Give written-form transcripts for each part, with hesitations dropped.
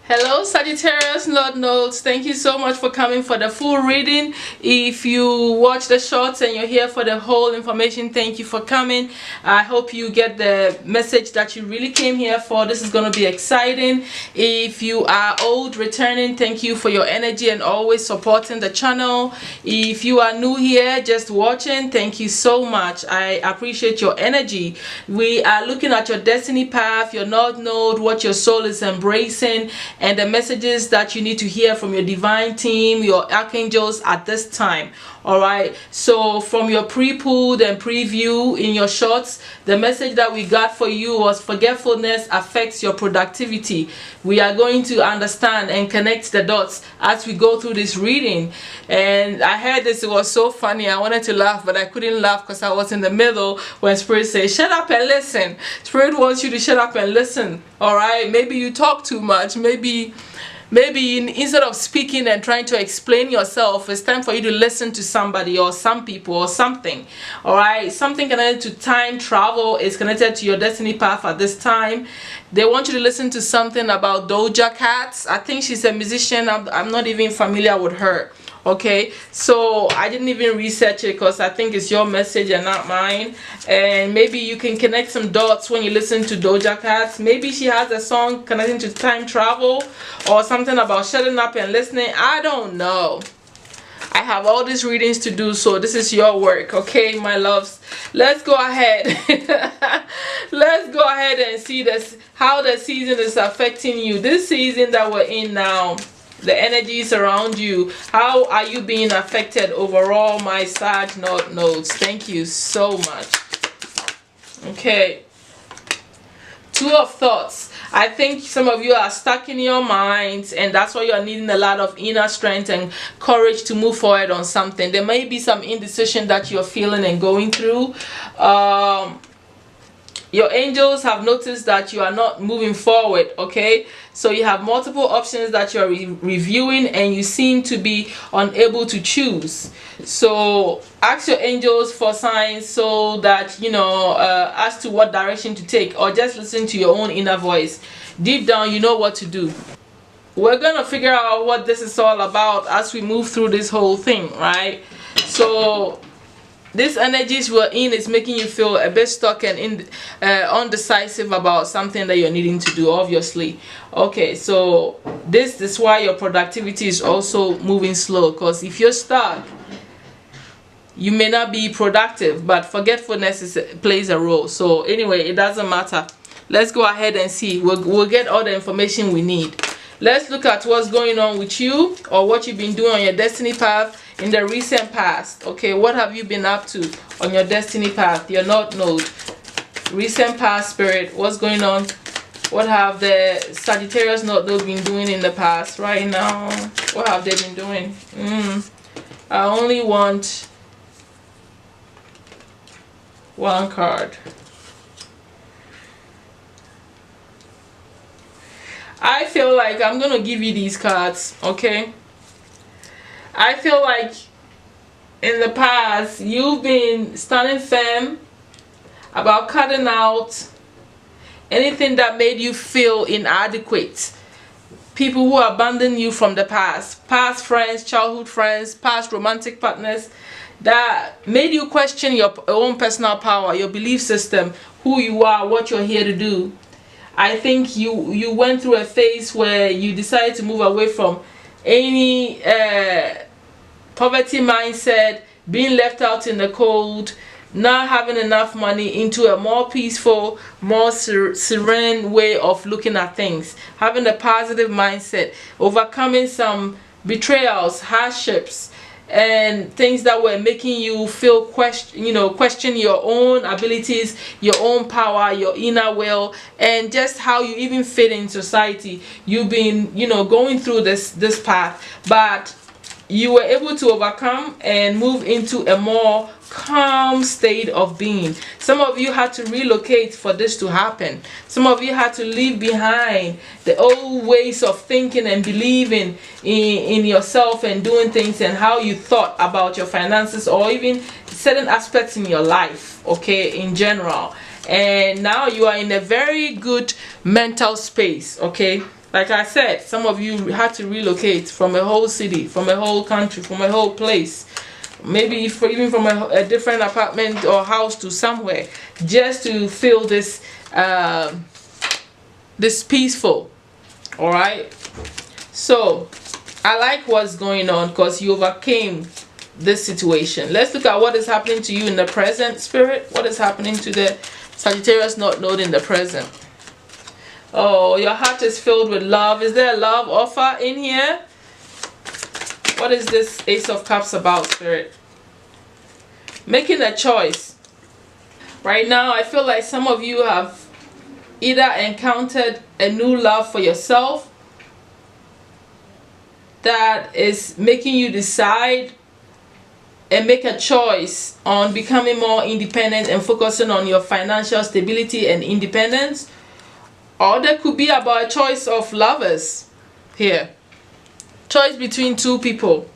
Hello Sagittarius Lord Notes, thank you so much for coming for the full reading. If you watch the shorts and you're here for the whole information, thank you for coming. I hope you get the message that you really came here for. This is going to be exciting. If you are old returning, thank you for your energy and always supporting the channel. If you are new here just watching, thank you so much. I appreciate your energy. We are looking at your destiny path, your North Node, what your soul is embracing, and the messages that you need to hear from your divine team, your archangels at this time. All right, so from your pre-pulled and preview in your shorts, the message that we got for you was forgetfulness affects your productivity. We are going to understand and connect the dots as we go through this reading. And I heard this, it was so funny. I wanted to laugh, but I couldn't laugh because I was in the middle when Spirit says, shut up and listen. Spirit wants you to shut up and listen. All right, maybe you talk too much. Maybe instead of speaking and trying to explain yourself, it's time for you to listen to somebody or some people or something. All right, something connected to time travel is connected to your destiny path at this time. They want you to listen to something about Doja Cat. I think she's a musician. I'm not even familiar with her. Okay, so I didn't even research it because I think it's your message and not mine. And maybe you can connect some dots when you listen to Doja Cat. Maybe she has a song connecting to time travel or something about shutting up and listening. I don't know. I have all these readings to do, so this is your work, okay, my loves. Let's go ahead. Let's go ahead and see this, how the season is affecting you. This season that we're in now, the energies around you, how are you being affected overall, my Sag North Nodes? Thank you so much. Okay, Two of Thoughts. I think some of you are stuck in your minds, and that's why you are needing a lot of inner strength and courage to move forward on something. There may be some indecision that you're feeling and going through. Your angels have noticed that you are not moving forward, okay? So you have multiple options that you're reviewing and you seem to be unable to choose. So ask your angels for signs so that, you know, as to what direction to take, or just listen to your own inner voice. Deep down, you know what to do. We're going to figure out what this is all about as we move through this whole thing, right? So this energies we're in is making you feel a bit stuck and undecisive about something that you're needing to do, obviously. Okay, so this is why your productivity is also moving slow, because if you're stuck, you may not be productive, but forgetfulness plays a role. So anyway, it doesn't matter. Let's go ahead and see. We'll get all the information we need. Let's look at what's going on with you, or what you've been doing on your destiny path in the recent past. Okay, what have you been up to on your destiny path, your North Node? Recent past, Spirit, what's going on? What have the Sagittarius North Node been doing in the past right now? What have they been doing? I only want one card. I feel like I'm gonna give you these cards, okay? I feel like in the past you've been standing firm about cutting out anything that made you feel inadequate. People who abandoned you from the past friends, childhood friends, past romantic partners that made you question your own personal power, your belief system, who you are, what you're here to do. I think you went through a phase where you decided to move away from any poverty mindset, being left out in the cold, not having enough money, into a more peaceful, more serene way of looking at things, having a positive mindset, overcoming some betrayals, hardships, and things that were making you feel question your own abilities, your own power, your inner will, and just how you even fit in society. You've been going through this path, but you were able to overcome and move into a more calm state of being. Some of you had to relocate for this to happen. Some of you had to leave behind the old ways of thinking and believing in yourself and doing things and how you thought about your finances, or even certain aspects in your life, okay, in general. And now you are in a very good mental space, okay? Like I said, some of you had to relocate from a whole city, from a whole country, from a whole place, maybe even from a different apartment or house to somewhere, just to feel this this peaceful. All right, so I like what's going on because you overcame this situation. Let's look at what is happening to you in the present, Spirit. What is happening to the Sagittarius North Node in the present? Oh, your heart is filled with love. Is there a love offer in here? What is this Ace of Cups about, Spirit? Making a choice. Right now, I feel like some of you have either encountered a new love for yourself that is making you decide and make a choice on becoming more independent and focusing on your financial stability and independence. Or there could be about a choice of lovers here. Choice between two people.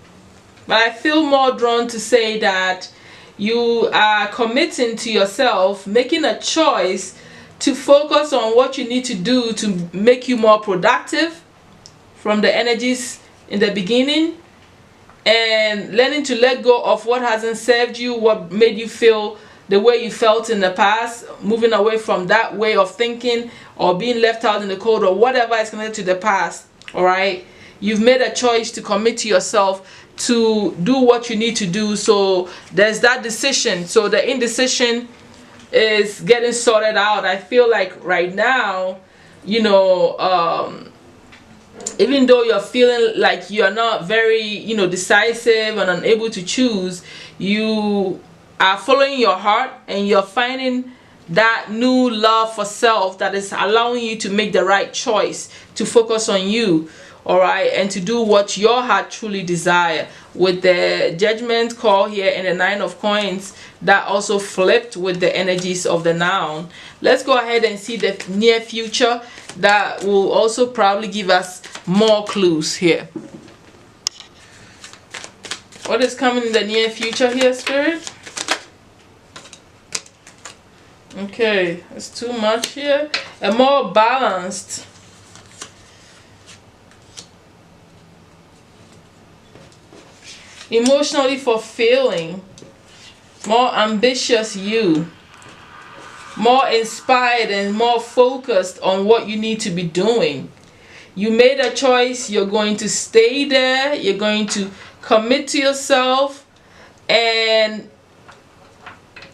But I feel more drawn to say that you are committing to yourself, making a choice to focus on what you need to do to make you more productive from the energies in the beginning, and learning to let go of what hasn't served you, what made you feel the way you felt in the past, moving away from that way of thinking or being left out in the cold or whatever is connected to the past. All right, you've made a choice to commit to yourself to do what you need to do. So there's that decision. So the indecision is getting sorted out. I feel like right now, you know, even though you're feeling like you're not very, you know, decisive and unable to choose, you are following your heart and you're finding that new love for self that is allowing you to make the right choice, to focus on you, all right, and to do what your heart truly desire. With the Judgment call here and the Nine of Coins, that also flipped with the energies of the noun. Let's go ahead and see the near future. That will also probably give us more clues here. What is coming in the near future here, Spirit? Okay, it's too much here. A more balanced, emotionally fulfilling, more ambitious you, more inspired and more focused on what you need to be doing. You made a choice. You're going to stay there. You're going to commit to yourself and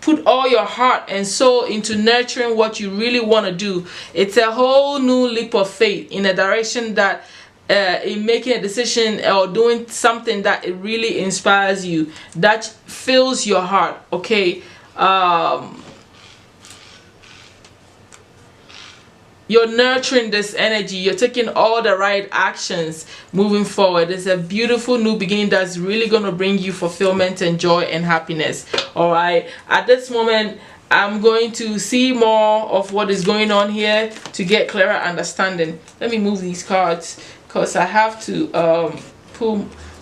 put all your heart and soul into nurturing what you really want to do. It's a whole new leap of faith in a direction that in making a decision or doing something that it really inspires you, that fills your heart. Okay, you're nurturing this energy. You're taking all the right actions moving forward. It's a beautiful new beginning that's really going to bring you fulfillment and joy and happiness. All right, at this moment I'm going to see more of what is going on here to get clearer understanding. Let me move these cards because I have to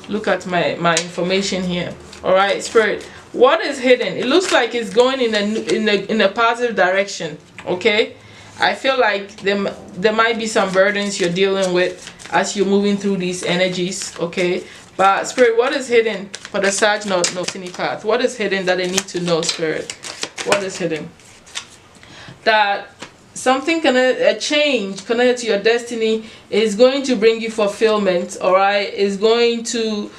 look at my information here. All right, Spirit, what is hidden? It looks like it's going in a positive direction. Okay, I feel like there might be some burdens you're dealing with as you're moving through these energies. Okay, but Spirit, what is hidden for the Sag North Node path? What is hidden that they need to know, Spirit? What is hidden? That something a change connected to your destiny is going to bring you fulfillment. All right, is going to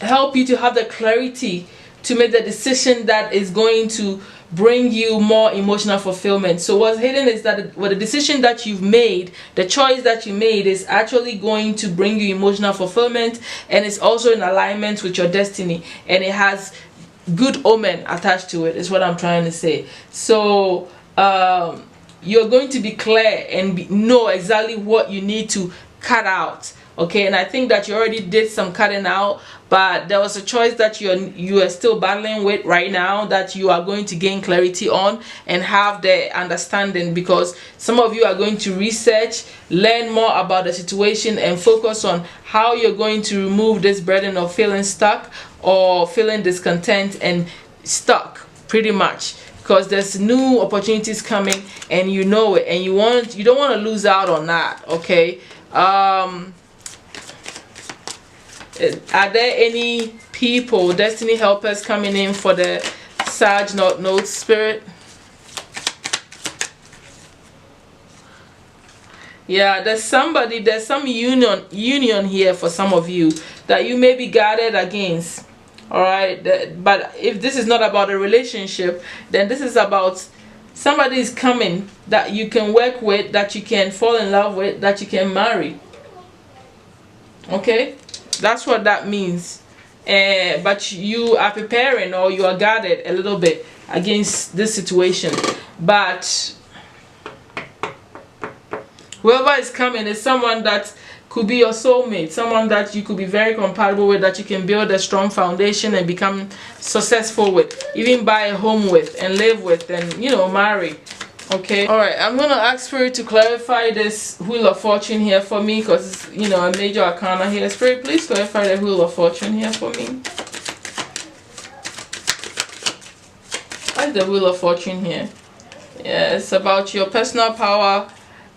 help you to have the clarity to make the decision that is going to bring you more emotional fulfillment. So what's hidden is that the decision that you've made, the choice that you made, is actually going to bring you emotional fulfillment, and it's also in alignment with your destiny, and it has good omen attached to it, is what I'm trying to say. So you're going to be clear and know exactly what you need to cut out. Okay, and I think that you already did some cutting out, but there was a choice that you are still battling with right now that you are going to gain clarity on and have the understanding, because some of you are going to research, learn more about the situation, and focus on how you're going to remove this burden of feeling stuck or feeling discontent and stuck, pretty much. because there's new opportunities coming, and you know it, and you don't want to lose out on that. Okay. Are there any people, destiny helpers, coming in for the Sag Note spirit? Yeah, there's some union here for some of you that you may be guarded against. All right, but if this is not about a relationship, then this is about somebody is coming that you can work with, that you can fall in love with, that you can marry. Okay, that's what that means. But you are preparing, or you are guarded a little bit against this situation. But whoever is coming is someone that could be your soulmate, someone that you could be very compatible with, that you can build a strong foundation and become successful with, even buy a home with and live with, and marry. Okay. All right, I'm gonna ask Spirit to clarify this Wheel of Fortune here for me, because it's a major arcana here. Spirit, please clarify the Wheel of Fortune here for me. What's the Wheel of Fortune here? Yeah, it's about your personal power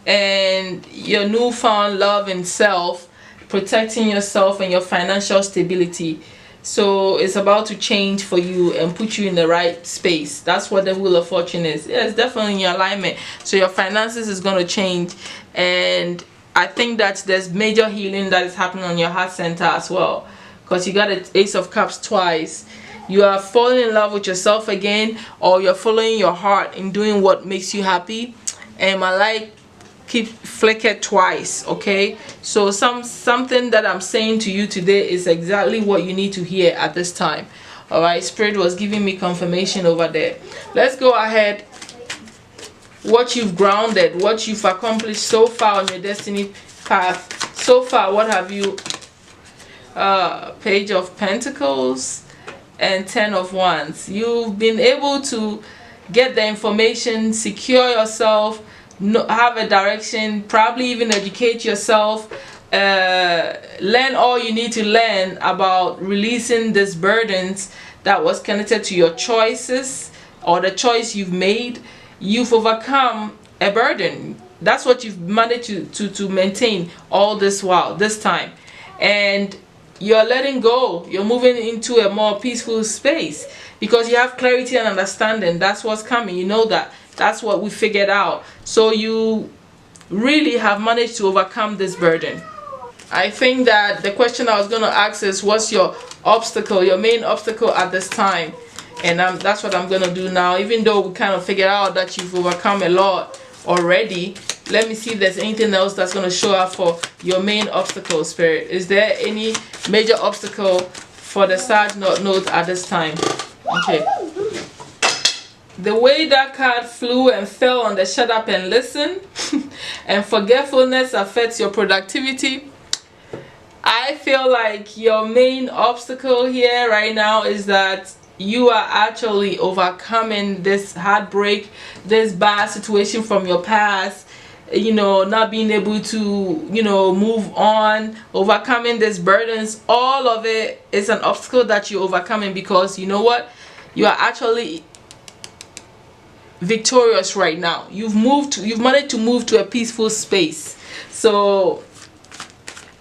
and your newfound love and self, protecting yourself and your financial stability. So it's about to change for you and put you in the right space. That's what the Wheel of Fortune is. Yeah, it's definitely in your alignment. So your finances is going to change, and I think that there's major healing that is happening on your heart center as well, because you got an Ace of Cups twice. You are falling in love with yourself again, or you're following your heart and doing what makes you happy. And my light keep flickered twice. Okay, so something that I'm saying to you today is exactly what you need to hear at this time. All right, Spirit was giving me confirmation over there. Let's go ahead. What you've grounded, what you've accomplished so far on your destiny path so far. What have you? Page of Pentacles and 10 of Wands. You've been able to get the information, secure yourself, have a direction, probably even educate yourself, learn all you need to learn about releasing these burdens that was connected to your choices or the choice you've made. You've overcome a burden. That's what you've managed to maintain all this while, this time. And you're letting go. You're moving into a more peaceful space because you have clarity and understanding. That's what's coming. You know that. That's what we figured out. So you really have managed to overcome this burden. I think that the question I was going to ask is, what's your obstacle, your main obstacle at this time? And that's what I'm going to do now. Even though we kind of figured out that you've overcome a lot already, let me see if there's anything else that's going to show up for your main obstacle, Spirit. Is there any major obstacle for the Sag Note at this time? Okay. The way that card flew and fell on the shut up and listen and forgetfulness affects your productivity. I feel like your main obstacle here right now is that you are actually overcoming this heartbreak, this bad situation from your past, not being able to, move on, overcoming these burdens. All of it is an obstacle that you're overcoming, because you know what? You are actually victorious right now. You've managed to move to a peaceful space. So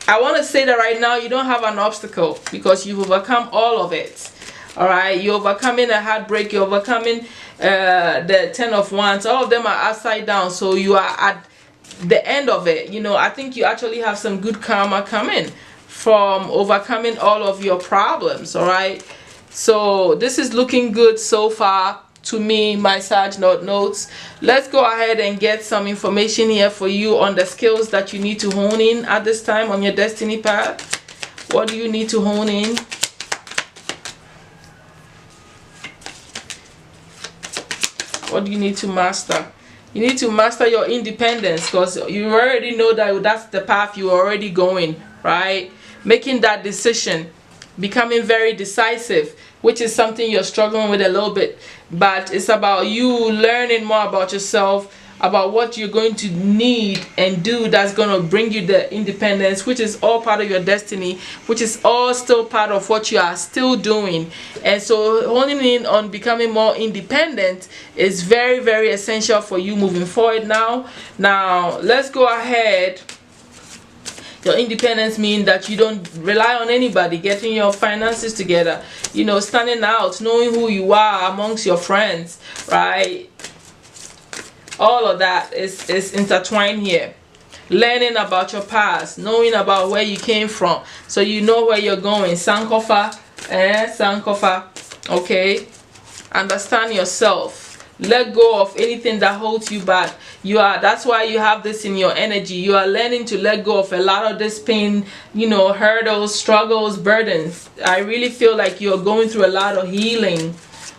I want to say that right now you don't have an obstacle, because you've overcome all of it. All right, you're overcoming a heartbreak, you're overcoming the 10 of Wands. All of them are upside down, so you are at the end of it. I think you actually have some good karma coming from overcoming all of your problems. All right, so this is looking good so far to me, my Sag Notes. Let's go ahead and get some information here for you on the skills that you need to hone in at this time on your destiny path. What do you need to hone in? What do you need to master? You need to master your independence, because you already know that that's the path you're already going, right? Making that decision, becoming very decisive, which is something you're struggling with a little bit, but it's about you learning more about yourself, about what you're going to need and do that's going to bring you the independence, which is all part of your destiny, which is all still part of what you are still doing. And so honing in on becoming more independent is very, very essential for you moving forward. Now let's go ahead. Your independence means that you don't rely on anybody, getting your finances together, standing out, knowing who you are amongst your friends, right? All of that is intertwined here. Learning about your past, knowing about where you came from, so you know where you're going. Sankofa, Sankofa, okay? Understand yourself. Let go of anything that holds you back. That's why you have this in your energy. You are learning to let go of a lot of this pain, hurdles, struggles, burdens. I really feel like you're going through a lot of healing,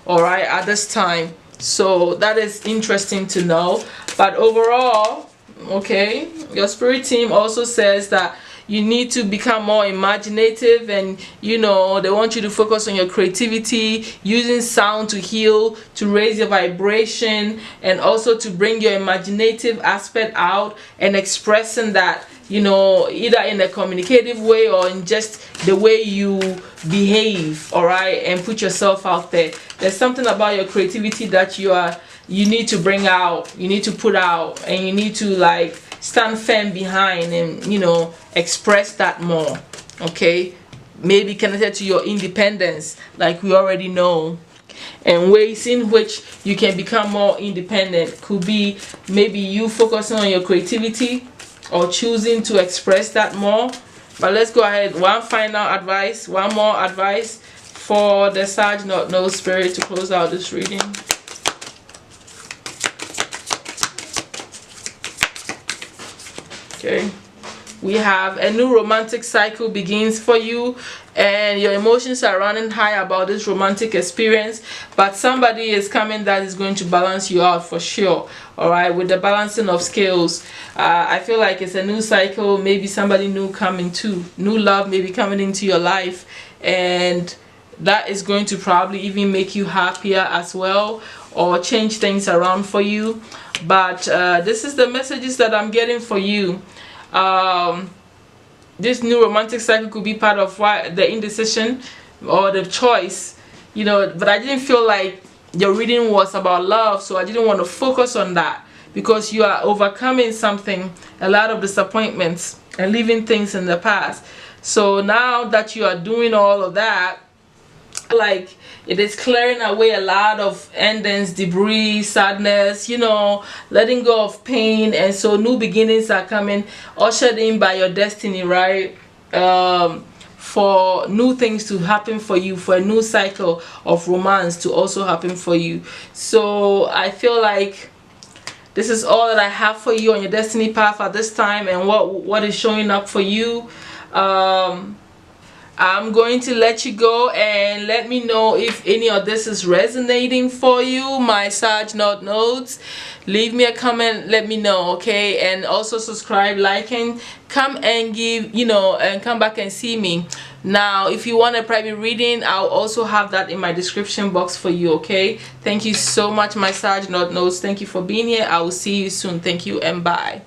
all right, at this time. So that is interesting to know. But overall, okay, your spirit team also says that you need to become more imaginative, and they want you to focus on your creativity, using sound to heal, to raise your vibration, and also to bring your imaginative aspect out and expressing that, either in a communicative way or in just the way you behave, all right, and put yourself out there. There's something about your creativity that you need to bring out, you need to put out, and you need to stand firm behind and express that more, okay? Maybe connected to your independence, like we already know. And ways in which you can become more independent could be maybe you focusing on your creativity or choosing to express that more. But let's go ahead. One more advice for the Sag Not Know spirit to close out this reading. Okay, we have a new romantic cycle begins for you, and your emotions are running high about this romantic experience, but somebody is coming that is going to balance you out for sure, all right, with the balancing of scales. I feel like it's a new cycle, maybe somebody new coming too, new love maybe coming into your life, and that is going to probably even make you happier as well, or change things around for you. But this is the messages that I'm getting for you. This new romantic cycle could be part of the indecision or the choice, but I didn't feel like your reading was about love, so I didn't want to focus on that, because you are overcoming something, a lot of disappointments and leaving things in the past. So now that you are doing all of that, like it is clearing away a lot of endings, debris, sadness, letting go of pain. And so new beginnings are coming, ushered in by your destiny, right? For new things to happen for you, for a new cycle of romance to also happen for you. So I feel like this is all that I have for you on your destiny path at this time, and what is showing up for you. I'm going to let you go, and let me know if any of this is resonating for you, my Sag Not Nodes. Leave me a comment, let me know, okay? And also subscribe, like, and come and give, and come back and see me. Now, if you want a private reading, I'll also have that in my description box for you, okay? Thank you so much, my Sag Not Nodes. Thank you for being here. I will see you soon. Thank you and bye.